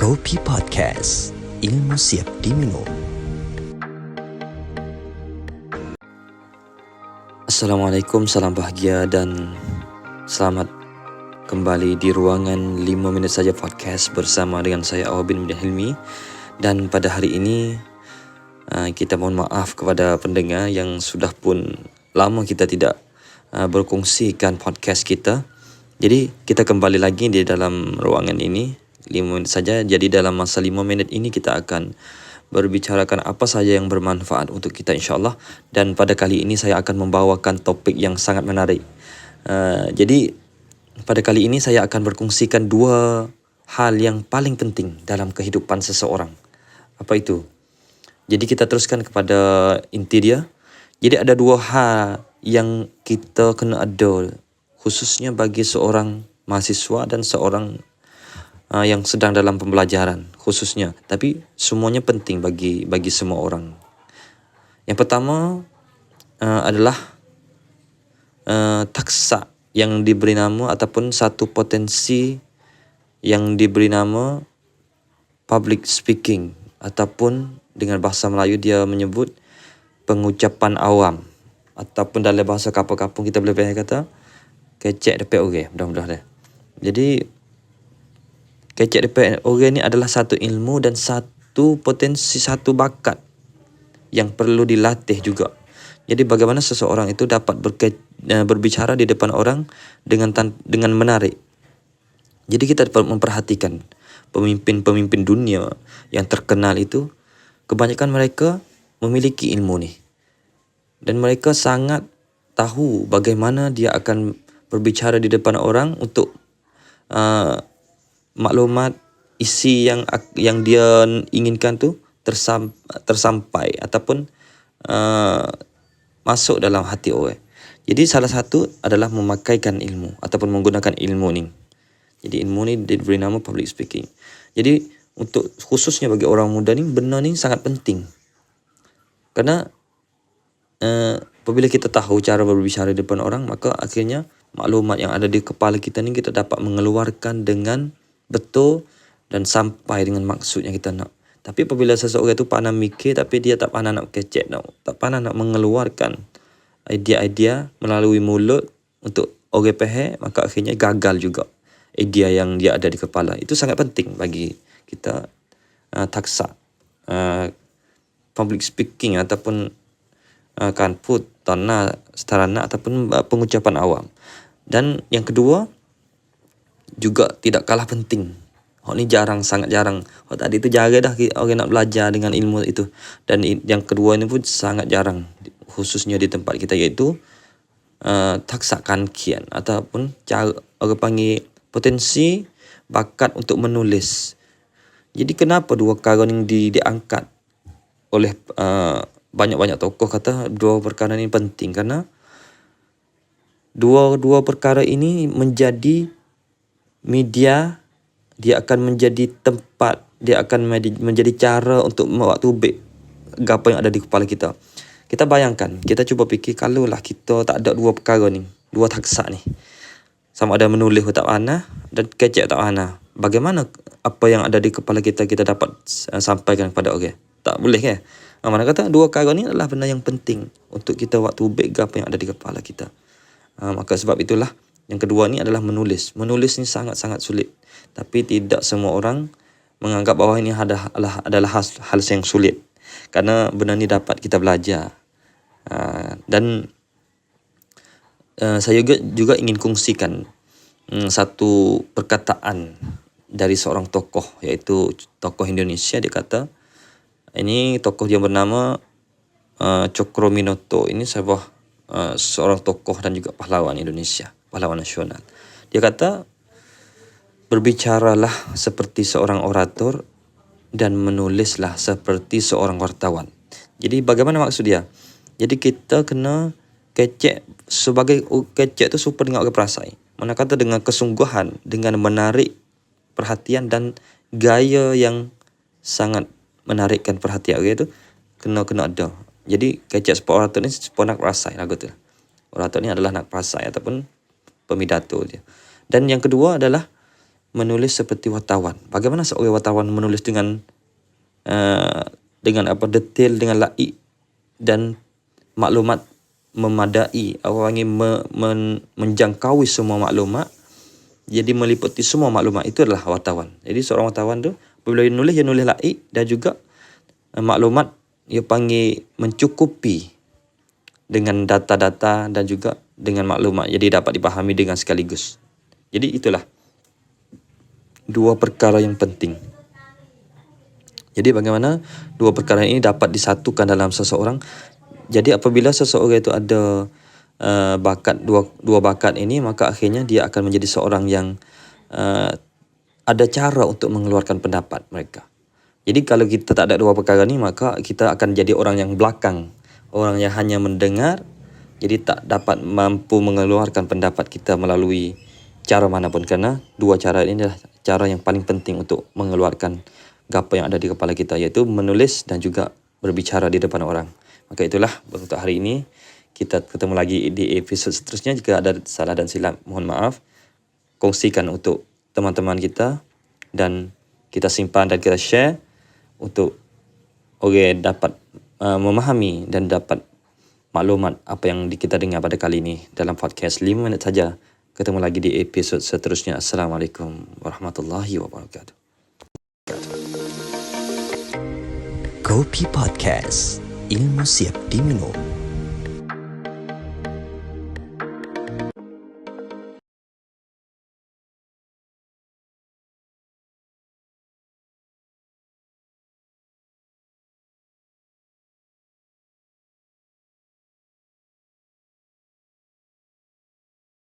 Kopi Podcast, ilmu siap diminum. Assalamualaikum, salam bahagia dan selamat kembali di ruangan 5 minit saja podcast bersama dengan saya Awabin bin Hilmi. Dan pada hari ini kita mohon maaf kepada pendengar yang sudah pun lama kita tidak berkongsikan podcast kita. Jadi kita kembali lagi di dalam ruangan ini 5 minit saja. Jadi dalam masa 5 minit ini kita akan berbicarakan apa saja yang bermanfaat untuk kita insyaAllah. Dan pada kali ini saya akan membawakan topik yang sangat menarik. Jadi pada kali ini saya akan berkongsikan 2 hal yang paling penting dalam kehidupan seseorang. Apa itu? Jadi kita teruskan kepada inti dia. Jadi ada 2 hal yang kita kena ada, khususnya bagi seorang mahasiswa dan seorang yang sedang dalam pembelajaran khususnya. Tapi semuanya penting bagi semua orang. Yang pertama adalah taksa yang diberi nama ataupun satu potensi yang diberi nama public speaking, ataupun dengan bahasa Melayu dia menyebut pengucapan awam, ataupun dalam bahasa kapung-kapung kita boleh kata kecek depan orang, mudah-mudahan dah. Jadi kecek depan orang ni adalah satu ilmu dan satu potensi, satu bakat yang perlu dilatih juga. Jadi bagaimana seseorang itu dapat berbicara di depan orang dengan menarik. Jadi kita dapat memperhatikan pemimpin-pemimpin dunia yang terkenal itu, kebanyakan mereka memiliki ilmu ni. Dan mereka sangat tahu bagaimana dia akan berbicara di depan orang untuk maklumat isi yang dia inginkan tu tersampai ataupun masuk dalam hati orang. Jadi salah satu adalah memakaikan ilmu ataupun menggunakan ilmu ni. Jadi ilmu ni diberi nama public speaking. Jadi untuk khususnya bagi orang muda ni, benda ni sangat penting. Kerana apabila kita tahu cara berbicara di depan orang, maka akhirnya maklumat yang ada di kepala kita ni kita dapat mengeluarkan dengan betul dan sampai dengan maksud yang kita nak. Tapi apabila seseorang itu pandai mikir tapi dia tak pandai nak kecek, tak pandai nak mengeluarkan idea-idea melalui mulut untuk orang faham, maka akhirnya gagal juga idea yang dia ada di kepala. Itu sangat penting bagi kita taksa public speaking ataupun kanput, tanah, setarana ataupun pengucapan awam. Dan yang kedua juga tidak kalah penting. Hak ni sangat jarang. Hak tadi tu jarang dah orang nak belajar dengan ilmu itu. Dan yang kedua ni pun sangat jarang, khususnya di tempat kita, iaitu taksa kankian ataupun cara orang panggil potensi bakat untuk menulis. Jadi kenapa 2 perkara ni diangkat oleh banyak-banyak tokoh, kata 2 perkara ni penting kerana dua perkara ini menjadi media, dia akan menjadi tempat, dia akan menjadi cara untuk membuat tubik apa yang ada di kepala kita. Kita bayangkan, kita cuba fikir kalaulah kita tak ada 2 perkara ni, 2 taksa ni. Sama ada menulis tak panah dan kecek tak panah. Bagaimana apa yang ada di kepala kita dapat sampaikan kepada orang? Tak boleh kan? Mana kata 2 perkara ni adalah benda yang penting untuk kita buat tubik apa yang ada di kepala kita. Maka sebab itulah yang kedua ni adalah menulis. Menulis ni sangat-sangat sulit. Tapi tidak semua orang menganggap bahawa ini adalah hal yang sulit. Kerana benda ni dapat kita belajar. Dan saya juga ingin kongsikan satu perkataan dari seorang tokoh, iaitu tokoh Indonesia. Dia kata, ini tokoh dia bernama Cokroaminoto. Ini seorang tokoh dan juga pahlawan Indonesia, pahlawan nasional. Dia kata, berbicaralah seperti seorang orator dan menulislah seperti seorang wartawan. Jadi bagaimana maksud dia? Jadi kita kena kecek, sebagai kecek tu super dengan orang perasai. Mana kata dengan kesungguhan, dengan menarik perhatian dan gaya yang sangat menarikkan perhatian orang tu kena ada. Jadi kecek seperti orator ni seperti nak perasai lagu tu. Orator ni adalah nak perasai ataupun pemidato dia. Dan yang kedua adalah menulis seperti wartawan. Bagaimana seorang wartawan menulis dengan detail, dengan laik dan maklumat memadai, orang ini menjangkaui semua maklumat, jadi meliputi semua maklumat. Itu adalah wartawan. Jadi seorang wartawan tu bila dia nulis laik dan juga maklumat dia panggil mencukupi dengan data-data dan juga dengan maklumat, jadi dapat dipahami dengan sekaligus. Jadi itulah dua perkara yang penting. Jadi bagaimana dua perkara ini dapat disatukan dalam seseorang. Jadi apabila seseorang itu ada bakat, dua bakat ini, maka akhirnya dia akan menjadi seorang yang ada cara untuk mengeluarkan pendapat mereka. Jadi kalau kita tak ada dua perkara ni, maka kita akan jadi orang yang belakang, orang yang hanya mendengar, jadi tak dapat mampu mengeluarkan pendapat kita melalui cara manapun, kerana dua cara ini adalah cara yang paling penting untuk mengeluarkan apa yang ada di kepala kita, iaitu menulis dan juga berbicara di depan orang. Maka itulah untuk hari ini. Kita ketemu lagi di episod seterusnya. Jika ada salah dan silap, mohon maaf. Kongsikan untuk teman-teman kita dan kita simpan dan kita share untuk orang dapat memahami dan dapat maklumat apa yang kita dengar pada kali ini dalam podcast 5 minit saja. Ketemu lagi di episod seterusnya. Assalamualaikum warahmatullahi wabarakatuh. Kopi Podcast, ilmu siap diminum.